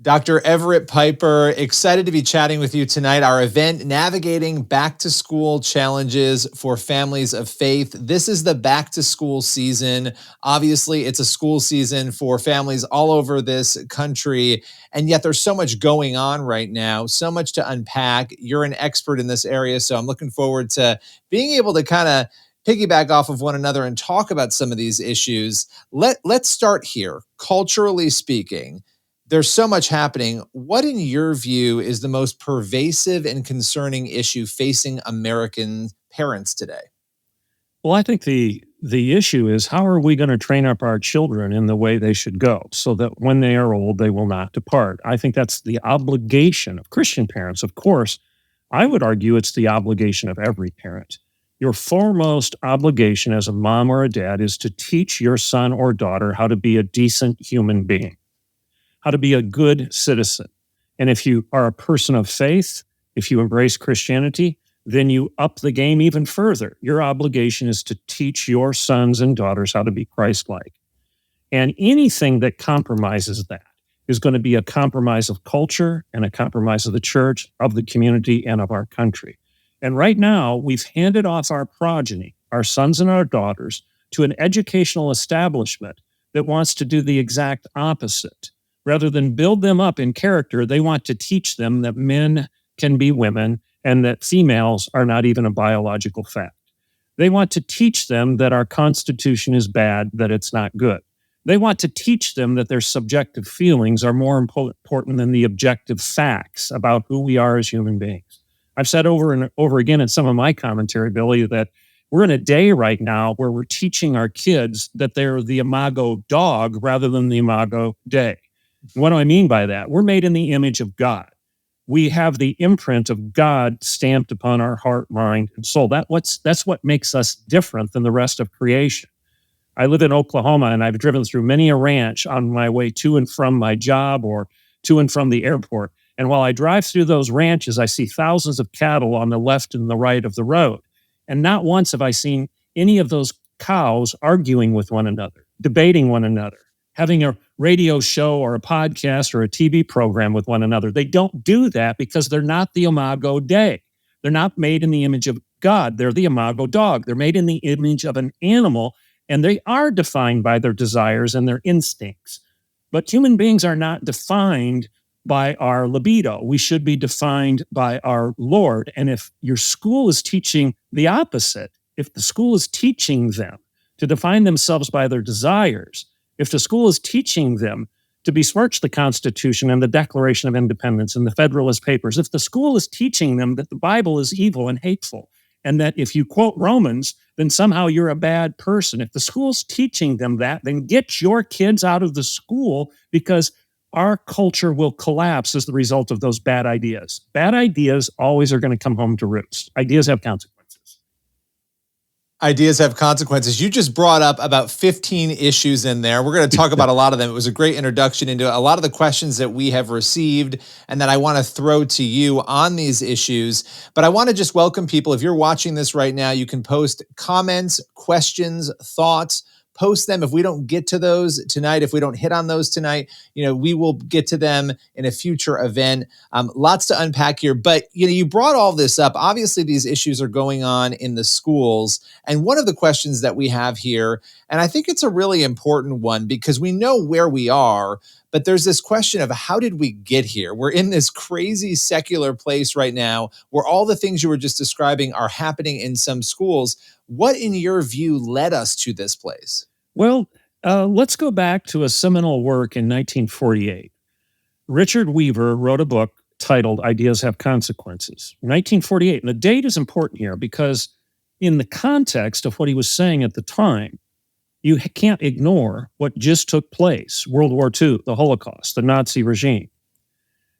Dr. Everett Piper, excited to be chatting with you tonight. Our event, Navigating Back to School Challenges for Families of Faith. This is the back to school season. Obviously, it's a school season for families all over this country, and yet there's so much going on right now, so much to unpack. You're an expert in this area, so I'm looking forward to being able to kind of piggyback off of one another and talk about some of these issues. Let's start here. Culturally speaking, there's so much happening. What, in your view, is the most pervasive and concerning issue facing American parents today? Well, I think the issue is, how are we going to train up our children in the way they should go so that when they are old, they will not depart? I think that's the obligation of Christian parents. Of course, I would argue it's the obligation of every parent. Your foremost obligation as a mom or a dad is to teach your son or daughter how to be a decent human being, how to be a good citizen. And if you are a person of faith, if you embrace Christianity, then you up the game even further. Your obligation is to teach your sons and daughters how to be Christ-like. And anything that compromises that is going to be a compromise of culture and a compromise of the church, of the community, and of our country. And right now, we've handed off our progeny, our sons and our daughters, to an educational establishment that wants to do the exact opposite. Rather than build them up in character, they want to teach them that men can be women and that females are not even a biological fact. They want to teach them that our Constitution is bad, that it's not good. They want to teach them that their subjective feelings are more important than the objective facts about who we are as human beings. I've said over and over again in some of my commentary, Billy, that we're in a day right now where we're teaching our kids that they're the imago dog rather than the imago Dei. What do I mean by that? We're made in the image of God. We have the imprint of God stamped upon our heart, mind, and soul. That's what makes us different than the rest of creation. I live in Oklahoma, and I've driven through many a ranch on my way to and from my job or to and from the airport. And while I drive through those ranches, I see thousands of cattle on the left and the right of the road. And not once have I seen any of those cows arguing with one another, debating one another, having a radio show or a podcast or a TV program with one another. They don't do that because they're not the imago Dei. They're not made in the image of God. They're the imago dog. They're made in the image of an animal, and they are defined by their desires and their instincts. But human beings are not defined by our libido. We should be defined by our Lord. And if your school is teaching the opposite, if the school is teaching them to define themselves by their desires, if the school is teaching them to besmirch the Constitution and the Declaration of Independence and the Federalist Papers, if the school is teaching them that the Bible is evil and hateful, and that if you quote Romans, then somehow you're a bad person, if the school's teaching them that, then get your kids out of the school, because our culture will collapse as the result of those bad ideas. Bad ideas always are going to come home to roost. Ideas have consequences. Ideas have consequences. You just brought up about 15 issues in there. We're going to talk about a lot of them. It was a great introduction into a lot of the questions that we have received and that I want to throw to you on these issues. But I want to just welcome people. If you're watching this right now, you can post comments, questions, thoughts. Post them. If we don't get to those tonight, if we don't hit on those tonight, we will get to them in a future event. Lots to unpack here, but you brought all this up. Obviously, these issues are going on in the schools. And one of the questions that we have here, and I think it's a really important one because we know where we are, but there's this question of how did we get here? We're in this crazy secular place right now where all the things you were just describing are happening in some schools. What, in your view, led us to this place? Well, let's go back to a seminal work in 1948. Richard Weaver wrote a book titled Ideas Have Consequences, 1948. And the date is important here because in the context of what he was saying at the time, you can't ignore what just took place, World War II, the Holocaust, the Nazi regime.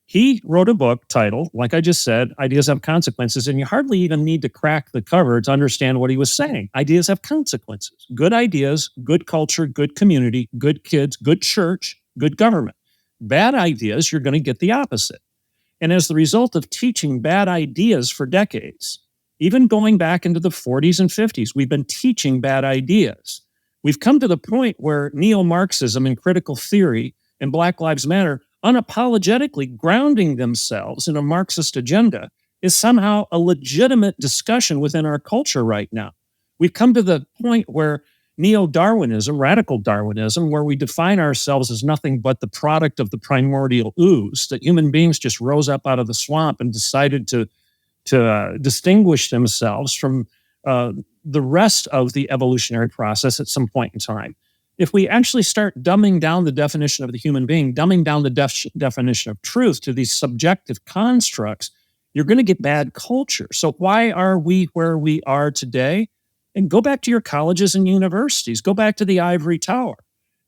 He wrote a book titled, like I just said, Ideas Have Consequences, and you hardly even need to crack the cover to understand what he was saying. Ideas have consequences. Good ideas, good culture, good community, good kids, good church, good government. Bad ideas, you're going to get the opposite. And as the result of teaching bad ideas for decades, even going back into the 40s and 50s, we've been teaching bad ideas. We've come to the point where neo-Marxism and critical theory and Black Lives Matter unapologetically grounding themselves in a Marxist agenda is somehow a legitimate discussion within our culture right now. We've come to the point where neo Darwinism, radical Darwinism, where we define ourselves as nothing but the product of the primordial ooze, that human beings just rose up out of the swamp and decided to distinguish themselves from uh, the rest of the evolutionary process at some point in time. If we actually start dumbing down the definition of the human being, dumbing down the definition of truth to these subjective constructs, you're going to get bad culture. So, why are we where we are today? And go back to your colleges and universities, go back to the ivory tower.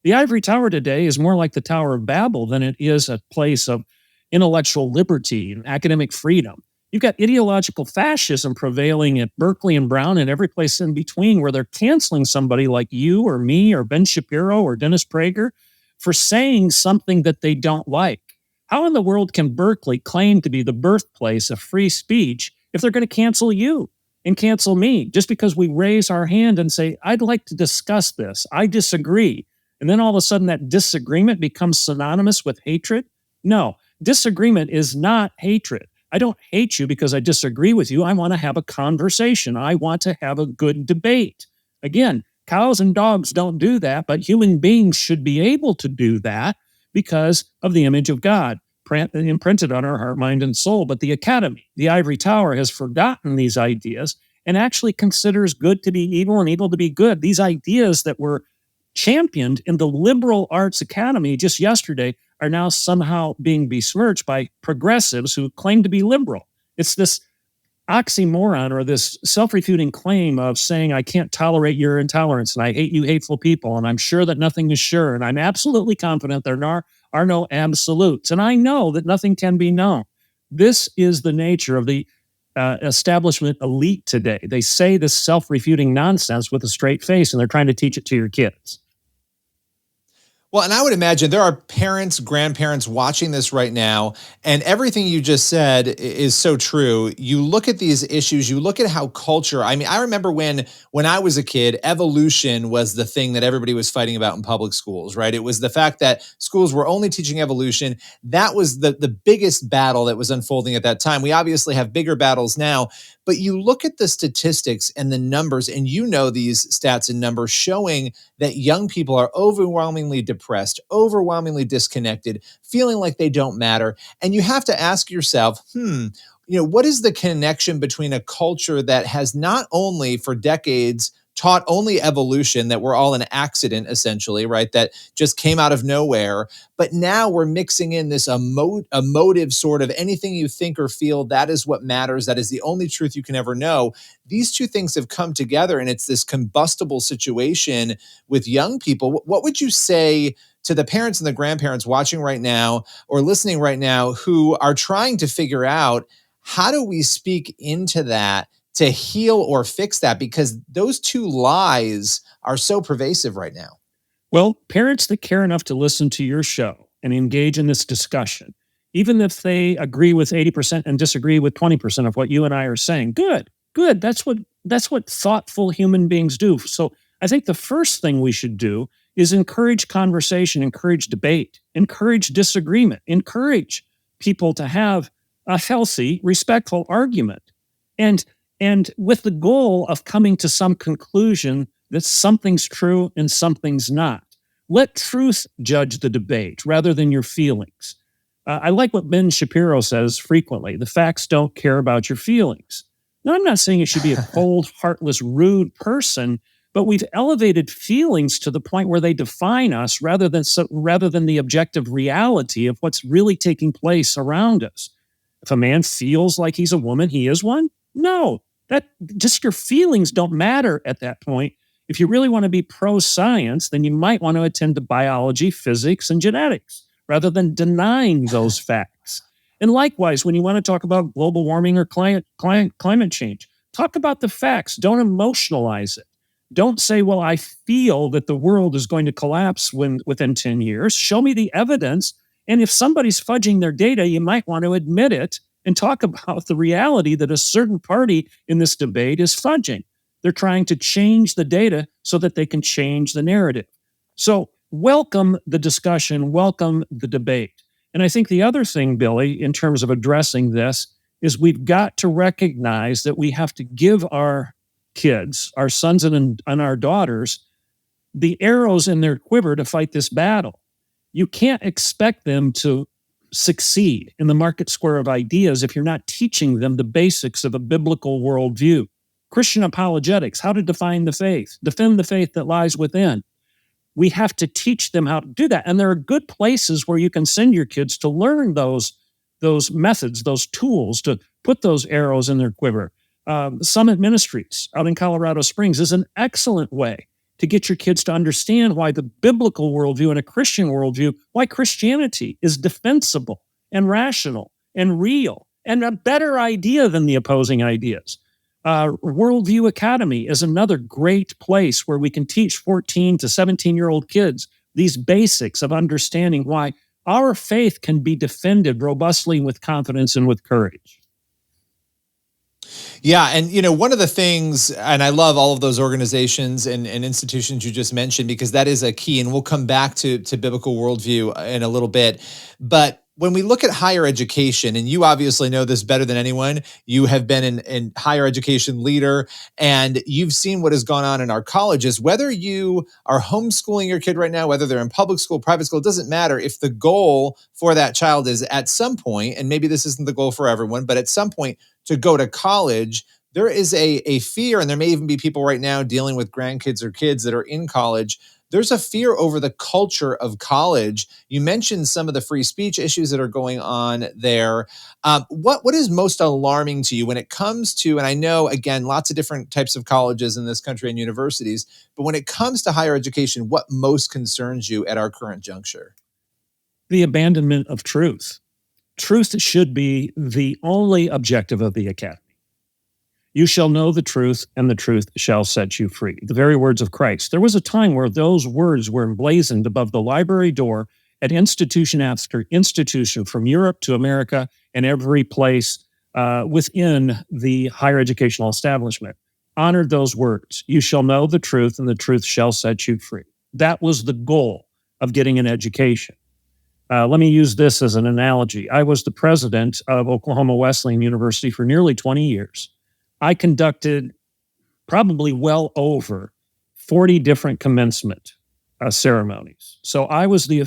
The ivory tower today is more like the Tower of Babel than it is a place of intellectual liberty and academic freedom. You've got ideological fascism prevailing at Berkeley and Brown and every place in between, where they're canceling somebody like you or me or Ben Shapiro or Dennis Prager for saying something that they don't like. How in the world can Berkeley claim to be the birthplace of free speech if they're going to cancel you and cancel me just because we raise our hand and say, I'd like to discuss this, I disagree. And then all of a sudden that disagreement becomes synonymous with hatred? No, disagreement is not hatred. I don't hate you because I disagree with you. I want to have a conversation. I want to have a good debate. Again, cows and dogs don't do that, but human beings should be able to do that because of the image of God imprinted on our heart, mind, and soul. But the academy, the ivory tower, has forgotten these ideas and actually considers good to be evil and evil to be good. These ideas that were championed in the liberal arts academy just yesterday are now somehow being besmirched by progressives who claim to be liberal. It's this oxymoron or this self-refuting claim of saying, I can't tolerate your intolerance and I hate you hateful people and I'm sure that nothing is sure and I'm absolutely confident there are no absolutes. And I know that nothing can be known. This is the nature of the establishment elite today. They say this self-refuting nonsense with a straight face and they're trying to teach it to your kids. Well, and I would imagine there are parents, grandparents watching this right now, and everything you just said is so true. You look at these issues, you look at how culture, I mean, I remember when I was a kid, evolution was the thing that everybody was fighting about in public schools, right? It was the fact that schools were only teaching evolution. That was the biggest battle that was unfolding at that time. We obviously have bigger battles now, but you look at the statistics and the numbers, and you know these stats and numbers showing that young people are overwhelmingly depressed, overwhelmingly disconnected, feeling like they don't matter. And you have to ask yourself, what is the connection between a culture that has not only for decades taught only evolution, that we're all an accident, essentially, right? That just came out of nowhere. But now we're mixing in this emotive sort of anything you think or feel, that is what matters. That is the only truth you can ever know. These two things have come together and it's this combustible situation with young people. What would you say to the parents and the grandparents watching right now or listening right now who are trying to figure out, how do we speak into that to heal or fix that? Because those two lies are so pervasive right now. Well, parents that care enough to listen to your show and engage in this discussion, even if they agree with 80% and disagree with 20% of what you and I are saying, good, good. That's what thoughtful human beings do. So I think the first thing we should do is encourage conversation, encourage debate, encourage disagreement, encourage people to have a healthy, respectful argument. And and with the goal of coming to some conclusion that something's true and something's not. Let truth judge the debate rather than your feelings. I like what Ben Shapiro says frequently: the facts don't care about your feelings. Now, I'm not saying you should be a cold, heartless, rude person, but we've elevated feelings to the point where they define us rather than the objective reality of what's really taking place around us. If a man feels like he's a woman, he is one. No, that just your feelings don't matter at that point. If you really want to be pro science, then you might want to attend to biology, physics, and genetics rather than denying those facts. And likewise, when you want to talk about global warming or climate change, talk about the facts. Don't emotionalize it. Don't say, well, I feel that the world is going to collapse within 10 years. Show me the evidence. And if somebody's fudging their data, you might want to admit it and talk about the reality that a certain party in this debate is fudging. They're trying to change the data so that they can change the narrative. So welcome the discussion, welcome the debate. And I think the other thing, Billy, in terms of addressing this, is we've got to recognize that we have to give our kids, our sons and our daughters, the arrows in their quiver to fight this battle. You can't expect them to succeed in the market square of ideas if you're not teaching them the basics of a biblical worldview. Christian apologetics, how to define the faith, defend the faith that lies within. We have to teach them how to do that. And there are good places where you can send your kids to learn those methods, those tools to put those arrows in their quiver. Summit Ministries out in Colorado Springs is an excellent way to get your kids to understand why the biblical worldview and a Christian worldview, why Christianity is defensible and rational and real and a better idea than the opposing ideas. Worldview Academy is another great place where we can teach 14 to 17-year-old kids these basics of understanding why our faith can be defended robustly with confidence and with courage. Yeah. And, one of the things, and I love all of those organizations and institutions you just mentioned, because that is a key, and we'll come back to biblical worldview in a little bit. But when we look at higher education, and you obviously know this better than anyone, you have been in higher education leader, and you've seen what has gone on in our colleges. Whether you are homeschooling your kid right now, whether they're in public school, private school, it doesn't matter. If the goal for that child is at some point, and maybe this isn't the goal for everyone, but at some point to go to college, there is a fear, and there may even be people right now dealing with grandkids or kids that are in college. There's a fear over the culture of college. You mentioned some of the free speech issues that are going on there. What is most alarming to you when it comes to, and I know, again, lots of different types of colleges in this country and universities, but when it comes to higher education, what most concerns you at our current juncture? The abandonment of truth. Truth should be the only objective of the academy. You shall know the truth, and the truth shall set you free. The very words of Christ. There was a time where those words were emblazoned above the library door at institution after institution, from Europe to America and every place within the higher educational establishment. Honored those words. You shall know the truth, and the truth shall set you free. That was the goal of getting an education. Let me use this as an analogy. I was the president of Oklahoma Wesleyan University for nearly 20 years. I conducted probably well over 40 different commencement ceremonies. So I was the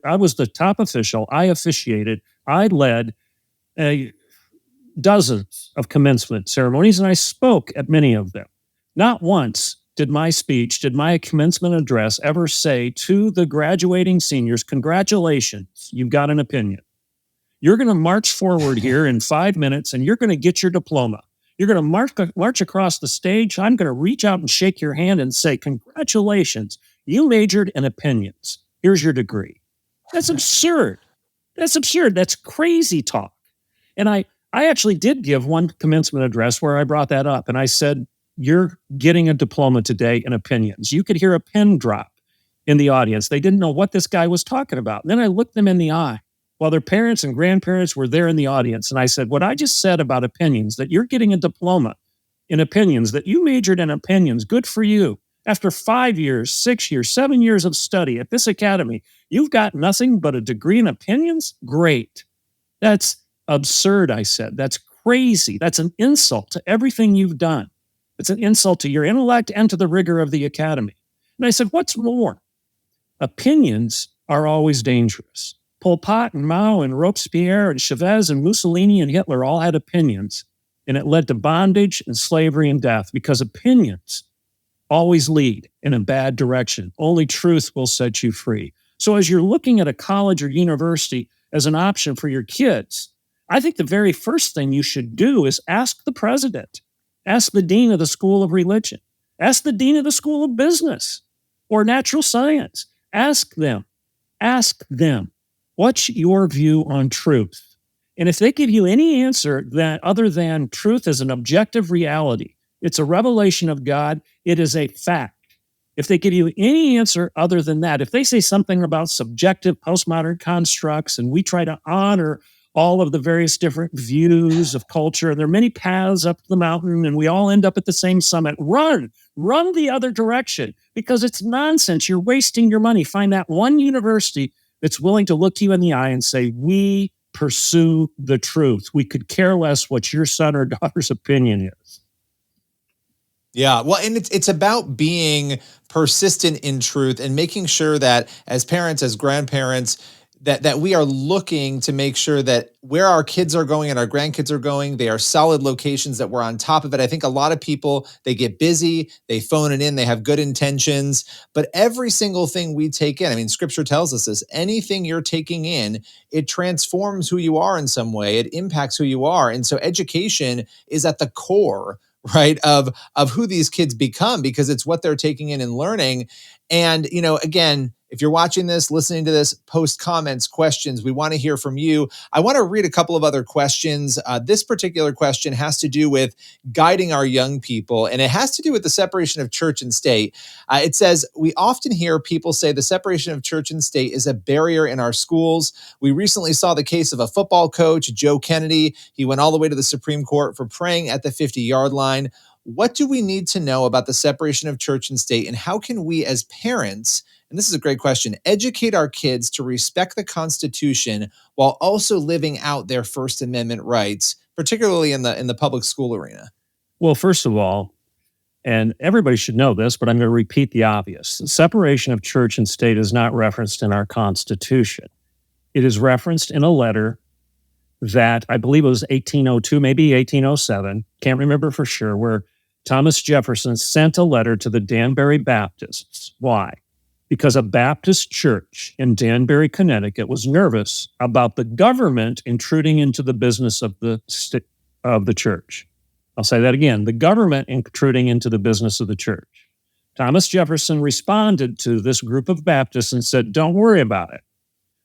I was the top official. I officiated. I led dozens of commencement ceremonies, and I spoke at many of them. Not once did my commencement address ever say to the graduating seniors, "Congratulations, you've got an opinion. You're going to march forward here in 5 minutes, and you're going to get your diploma. You're going to march across the stage. I'm going to reach out and shake your hand and say, 'Congratulations, you majored in opinions. Here's your degree.'" That's absurd. That's absurd. That's crazy talk. And I actually did give one commencement address where I brought that up, and I said, "You're getting a diploma today in opinions." You could hear a pin drop in the audience. They didn't know what this guy was talking about. And then I looked them in the eye while their parents and grandparents were there in the audience. And I said, "What I just said about opinions, that you're getting a diploma in opinions, that you majored in opinions, good for you. After 5 years, 6 years, 7 years of study at this academy, you've got nothing but a degree in opinions? Great." That's absurd, I said. That's crazy. That's an insult to everything you've done. It's an insult to your intellect and to the rigor of the academy. And I said, what's more? Opinions are always dangerous. Pol Pot and Mao and Robespierre and Chavez and Mussolini and Hitler all had opinions, and it led to bondage and slavery and death, because opinions always lead in a bad direction. Only truth will set you free. So as you're looking at a college or university as an option for your kids, I think the very first thing you should do is ask the president, ask the dean of the School of Religion, ask the dean of the School of Business or Natural Science. Ask them, what's your view on truth? And if they give you any answer that other than truth is an objective reality, it's a revelation of God, it is a fact. If they give you any answer other than that, if they say something about subjective postmodern constructs and we try to honor all of the various different views of culture, and there are many paths up the mountain and we all end up at the same summit, run the other direction, because it's nonsense. You're wasting your money. Find that one university that's willing to look you in the eye and say, we pursue the truth. We could care less what your son or daughter's opinion is. Yeah, well, and it's about being persistent in truth and making sure that as parents, as grandparents, that we are looking to make sure that where our kids are going and our grandkids are going, they are solid locations, that we're on top of it. I think a lot of people, they get busy, they phone it in, they have good intentions, but every single thing we take in, I mean, scripture tells us this, anything you're taking in, it transforms who you are in some way, it impacts who you are. And so education is at the core, right, of who these kids become, because it's what they're taking in and learning. And, again, if you're watching this, listening to this, post comments, questions. We want to hear from you. I want to read a couple of other questions. This particular question has to do with guiding our young people, and it has to do with the separation of church and state. It says, we often hear people say the separation of church and state is a barrier in our schools. We recently saw the case of a football coach, Joe Kennedy. He went all the way to the Supreme Court for praying at the 50-yard line. What do we need to know about the separation of church and state, and how can we as parents, and this is a great question, educate our kids to respect the Constitution while also living out their First Amendment rights, particularly in the public school arena? Well, first of all, and everybody should know this, but I'm going to repeat the obvious. The separation of church and state is not referenced in our Constitution. It is referenced in a letter that I believe it was 1802, maybe 1807, can't remember for sure, where Thomas Jefferson sent a letter to the Danbury Baptists. Why? Because a Baptist church in Danbury, Connecticut was nervous about the government intruding into the business of the church. I'll say that again, the government intruding into the business of the church. Thomas Jefferson responded to this group of Baptists and said, don't worry about it.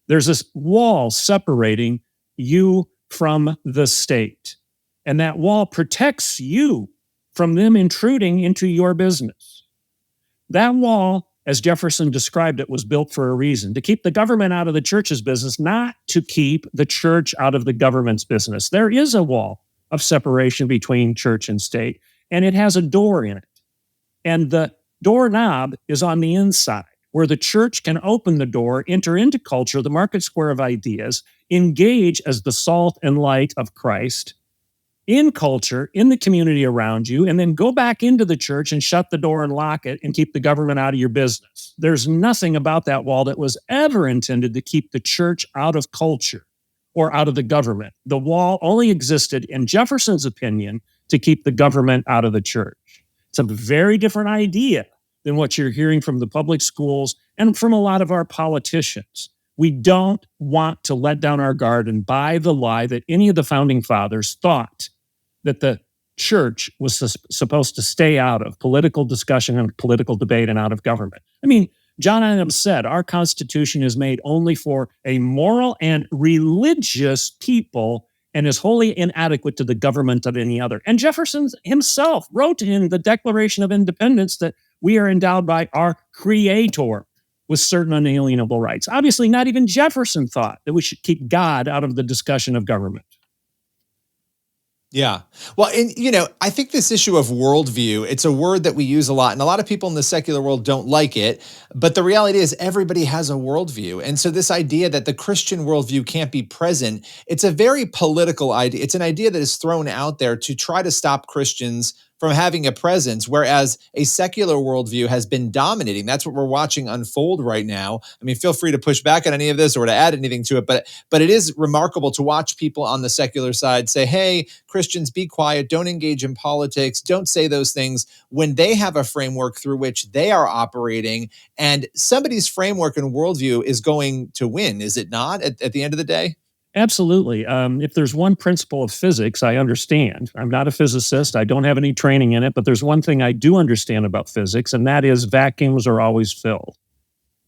There's this wall separating you from the state, and that wall protects you from them intruding into your business. That wall, as Jefferson described it, was built for a reason, to keep the government out of the church's business, not to keep the church out of the government's business. There is a wall of separation between church and state, and it has a door in it. And the doorknob is on the inside, where the church can open the door, enter into culture, the market square of ideas, engage as the salt and light of Christ in culture, in the community around you, and then go back into the church and shut the door and lock it and keep the government out of your business. There's nothing about that wall that was ever intended to keep the church out of culture or out of the government. The wall only existed, in Jefferson's opinion, to keep the government out of the church. It's a very different idea than what you're hearing from the public schools and from a lot of our politicians. We don't want to let down our guard and buy the lie that any of the founding fathers thought that the church was supposed to stay out of political discussion and political debate and out of government. I mean, John Adams said, our Constitution is made only for a moral and religious people and is wholly inadequate to the government of any other. And Jefferson himself wrote in the Declaration of Independence that we are endowed by our Creator with certain unalienable rights. Obviously, not even Jefferson thought that we should keep God out of the discussion of government. Yeah. Well, and I think this issue of worldview, it's a word that we use a lot, and a lot of people in the secular world don't like it. But the reality is everybody has a worldview. And so this idea that the Christian worldview can't be present, it's a very political idea. It's an idea that is thrown out there to try to stop Christians from having a presence, whereas a secular worldview has been dominating. That's what we're watching unfold right now. I mean, feel free to push back on any of this or to add anything to it, but it is remarkable to watch people on the secular side say, hey, Christians, be quiet, don't engage in politics, don't say those things, when they have a framework through which they are operating, and somebody's framework and worldview is going to win, is it not, at the end of the day? Absolutely. If there's one principle of physics I understand, I'm not a physicist, I don't have any training in it, but there's one thing I do understand about physics, and that is vacuums are always filled.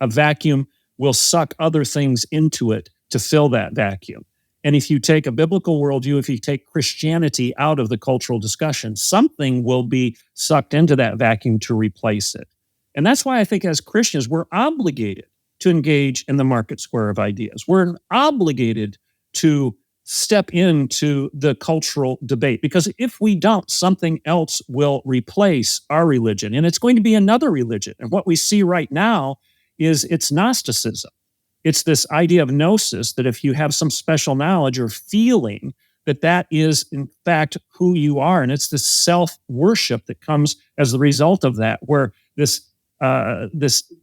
A vacuum will suck other things into it to fill that vacuum. And if you take a biblical worldview, if you take Christianity out of the cultural discussion, something will be sucked into that vacuum to replace it. And that's why I think as Christians, we're obligated to engage in the market square of ideas. We're obligated to step into the cultural debate, because if we don't, something else will replace our religion, and it's going to be another religion. And what we see right now is it's Gnosticism. It's this idea of gnosis, that if you have some special knowledge or feeling, that is in fact who you are. And it's this self-worship that comes as the result of that, where this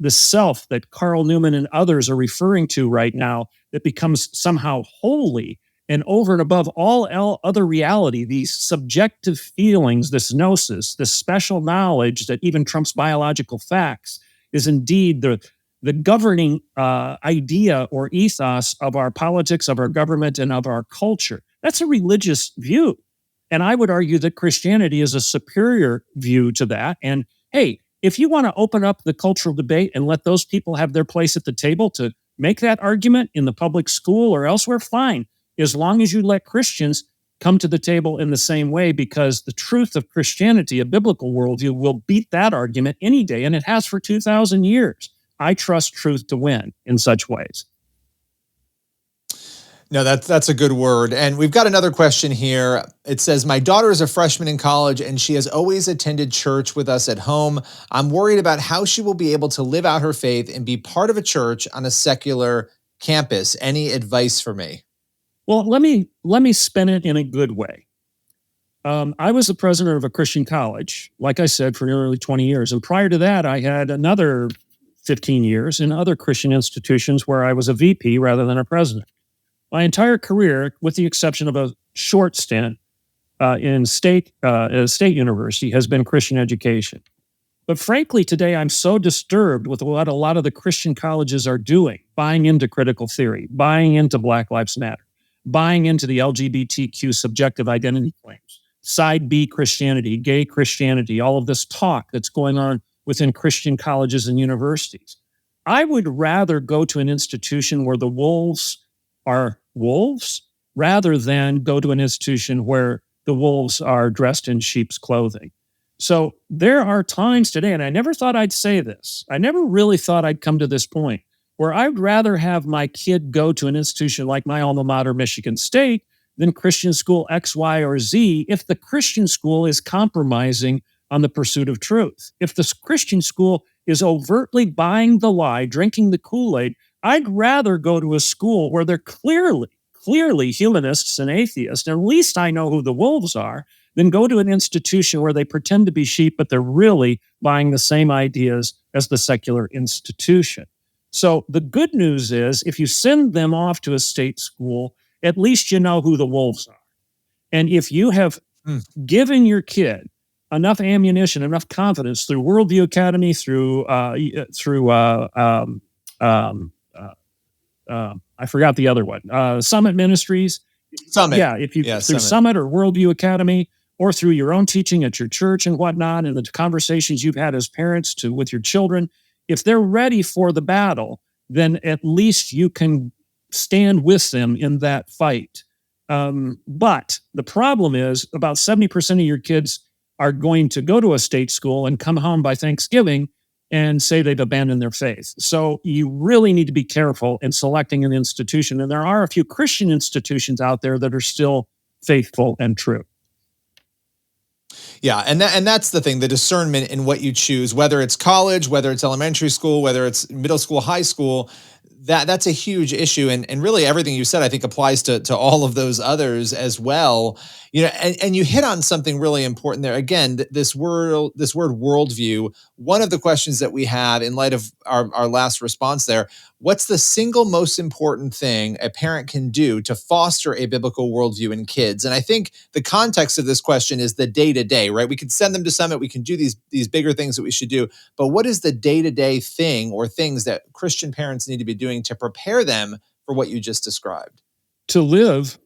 self that Carl Newman and others are referring to right now, that becomes somehow holy and over and above all other reality, these subjective feelings, this gnosis, this special knowledge that even trumps biological facts, is indeed the governing idea or ethos of our politics, of our government, and of our culture. That's a religious view. And I would argue that Christianity is a superior view to that. And hey, if you want to open up the cultural debate and let those people have their place at the table to make that argument in the public school or elsewhere, fine, as long as you let Christians come to the table in the same way, because the truth of Christianity, a biblical worldview, will beat that argument any day, and it has for 2,000 years. I trust truth to win in such ways. No, that's a good word. And we've got another question here. It says, my daughter is a freshman in college and she has always attended church with us at home. I'm worried about how she will be able to live out her faith and be part of a church on a secular campus. Any advice for me? Well, let me spin it in a good way. I was the president of a Christian college, like I said, for nearly 20 years. And prior to that, I had another 15 years in other Christian institutions where I was a VP rather than a president. My entire career, with the exception of a short stint in state university, has been Christian education. But frankly, today I'm so disturbed with what a lot of the Christian colleges are doing, buying into critical theory, buying into Black Lives Matter, buying into the LGBTQ subjective identity claims, side B Christianity, gay Christianity, all of this talk that's going on within Christian colleges and universities. I would rather go to an institution where the wolves are wolves rather than go to an institution where the wolves are dressed in sheep's clothing. So there are times today, and I never thought I'd say this, I never really thought I'd come to this point, where I'd rather have my kid go to an institution like my alma mater, Michigan State, than Christian school X, Y, or Z if the Christian school is compromising on the pursuit of truth. If the Christian school is overtly buying the lie, drinking the Kool-Aid, I'd rather go to a school where they're clearly humanists and atheists, and at least I know who the wolves are, than go to an institution where they pretend to be sheep, but they're really buying the same ideas as the secular institution. So the good news is, if you send them off to a state school, at least you know who the wolves are. And if you have given your kid enough ammunition, enough confidence through Worldview Academy, through I forgot the other one, Summit Ministries. Summit. Yeah, if you through Summit or Worldview Academy, or through your own teaching at your church and whatnot, and the conversations you've had as parents with your children, if they're ready for the battle, then at least you can stand with them in that fight. But the problem is, about 70% of your kids are going to go to a state school and come home by Thanksgiving and say they've abandoned their faith. So you really need to be careful in selecting an institution. And there are a few Christian institutions out there that are still faithful and true. Yeah, and that's the thing, the discernment in what you choose, whether it's college, whether it's elementary school, whether it's middle school, high school, that's a huge issue. And really everything you said, I think, applies to all of those others as well. You know, and you hit on something really important there. Again, this word worldview, one of the questions that we have in light of our last response there, what's the single most important thing a parent can do to foster a biblical worldview in kids? And I think the context of this question is the day-to-day, right? We can send them to Summit, we can do these bigger things that we should do, but what is the day-to-day thing or things that Christian parents need to be doing to prepare them for what you just described? To live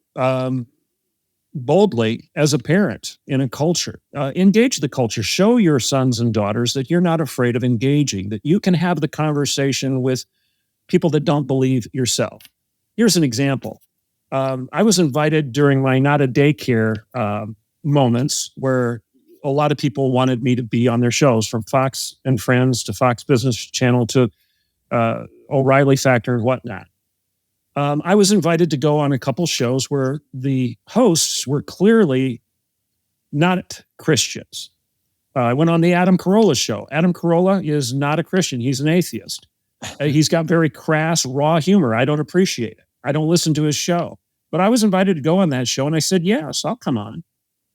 boldly as a parent in a culture. Engage the culture. Show your sons and daughters that you're not afraid of engaging, that you can have the conversation with people that don't believe yourself. Here's an example. I was invited during my not a daycare moments where a lot of people wanted me to be on their shows, from Fox and Friends to Fox Business Channel to O'Reilly Factor and whatnot. I was invited to go on a couple shows where the hosts were clearly not Christians. I went on the Adam Carolla show. Adam Carolla is not a Christian. He's an atheist. He's got very crass, raw humor. I don't appreciate it. I don't listen to his show. But I was invited to go on that show, and I said, yes, I'll come on.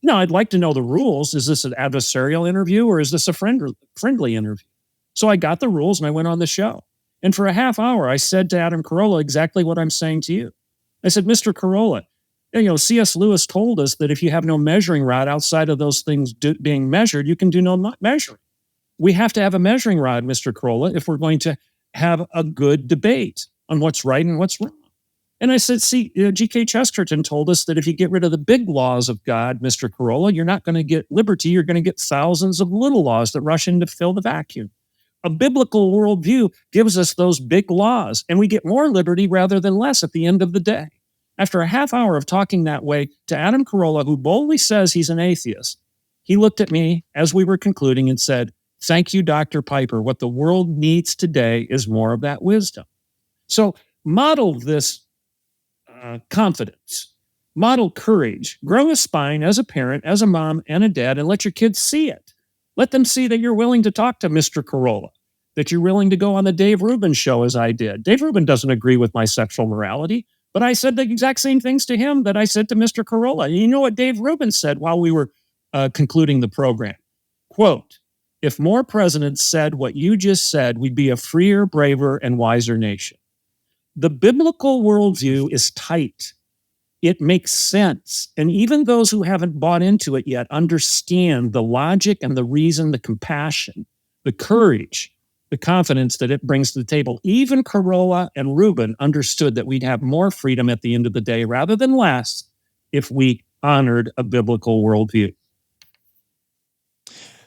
No, I'd like to know the rules. Is this an adversarial interview or is this a friendly interview? So I got the rules and I went on the show. And for a half hour, I said to Adam Carolla exactly what I'm saying to you. I said, Mr. Carolla, C.S. Lewis told us that if you have no measuring rod outside of those things being measured, you can do no measuring. We have to have a measuring rod, Mr. Carolla, if we're going to have a good debate on what's right and what's wrong. And I said, see, G.K. Chesterton told us that if you get rid of the big laws of God, Mr. Carolla, you're not going to get liberty. You're going to get thousands of little laws that rush in to fill the vacuum. A biblical worldview gives us those big laws, and we get more liberty rather than less at the end of the day. After a half hour of talking that way to Adam Carolla, who boldly says he's an atheist, he looked at me as we were concluding and said, thank you, Dr. Piper. What the world needs today is more of that wisdom. So model this confidence, model courage, grow a spine as a parent, as a mom and a dad, and let your kids see it. Let them see that you're willing to talk to Mr. Carolla, that you're willing to go on the Dave Rubin show as I did. Dave Rubin doesn't agree with my sexual morality, but I said the exact same things to him that I said to Mr. Carolla. And you know what Dave Rubin said while we were concluding the program? Quote, if more presidents said what you just said, we'd be a freer, braver, and wiser nation. The biblical worldview is tight. It makes sense. And even those who haven't bought into it yet understand the logic and the reason, the compassion, the courage, the confidence that it brings to the table. Even Carolla and Rubin understood that we'd have more freedom at the end of the day rather than less if we honored a biblical worldview.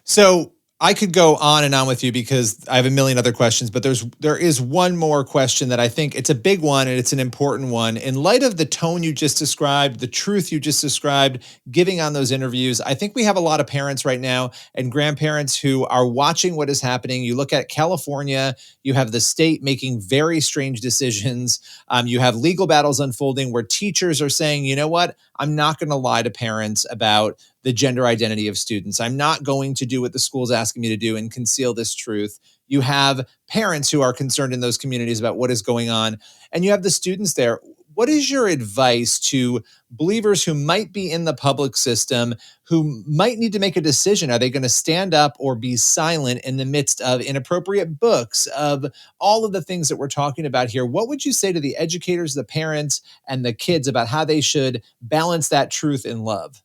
So I could go on and on with you because I have a million other questions, but there is one more question that I think it's a big one and it's an important one. In light of the tone you just described, the truth you just described, giving on those interviews, I think we have a lot of parents right now and grandparents who are watching what is happening. You look at California, you have the state making very strange decisions. You have legal battles unfolding where teachers are saying, you know what, I'm not going to lie to parents about the gender identity of students. I'm not going to do what the school's asking me to do and conceal this truth. You have parents who are concerned in those communities about what is going on, and you have the students there. What is your advice to believers who might be in the public system, who might need to make a decision? Are they going to stand up or be silent in the midst of inappropriate books, of all of the things that we're talking about here? What would you say to the educators, the parents, and the kids about how they should balance that truth in love?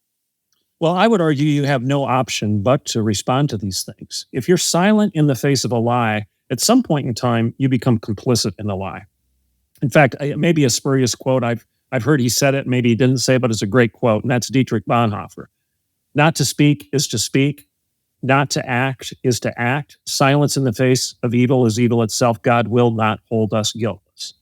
Well, I would argue you have no option but to respond to these things. If you're silent in the face of a lie, at some point in time, you become complicit in the lie. In fact, it may be a spurious quote. I've heard he said it, maybe he didn't say it, but it's a great quote, and that's Dietrich Bonhoeffer. Not to speak is to speak. Not to act is to act. Silence in the face of evil is evil itself. God will not hold us guiltless.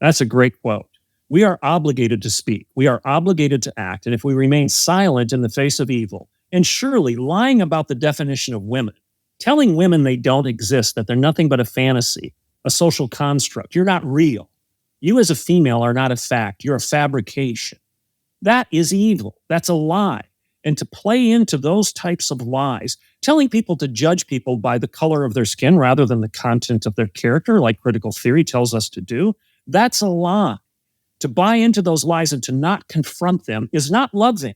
That's a great quote. We are obligated to speak. We are obligated to act. And if we remain silent in the face of evil, and surely lying about the definition of women, telling women they don't exist, that they're nothing but a fantasy, a social construct, you're not real. You as a female are not a fact. You're a fabrication. That is evil. That's a lie. And to play into those types of lies, telling people to judge people by the color of their skin rather than the content of their character, like critical theory tells us to do, that's a lie. To buy into those lies and to not confront them is not loving.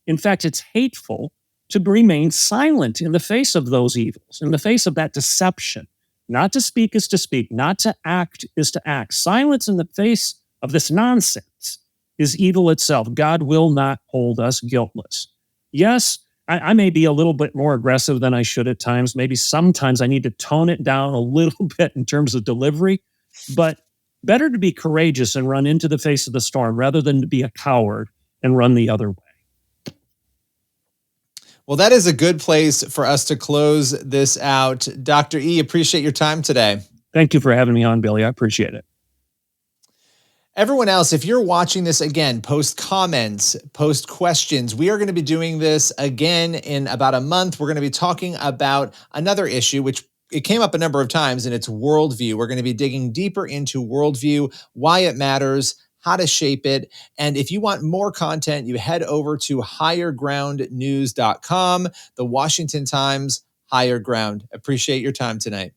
In fact, it's hateful to remain silent in the face of those evils, in the face of that deception. Not to speak is to speak, not to act is to act. Silence in the face of this nonsense is evil itself. God will not hold us guiltless. Yes, I may be a little bit more aggressive than I should at times. Maybe sometimes I need to tone it down a little bit in terms of delivery, but better to be courageous and run into the face of the storm rather than to be a coward and run the other way. Well, that is a good place for us to close this out. Dr. E, appreciate your time today. Thank you for having me on, Billy. I appreciate it. Everyone else, if you're watching this again, post comments, post questions. We are going to be doing this again in about a month. We're going to be talking about another issue, which it came up a number of times, and it's worldview. We're going to be digging deeper into worldview, why it matters, how to shape it. And if you want more content, you head over to highergroundnews.com, the Washington Times Higher Ground. Appreciate your time tonight.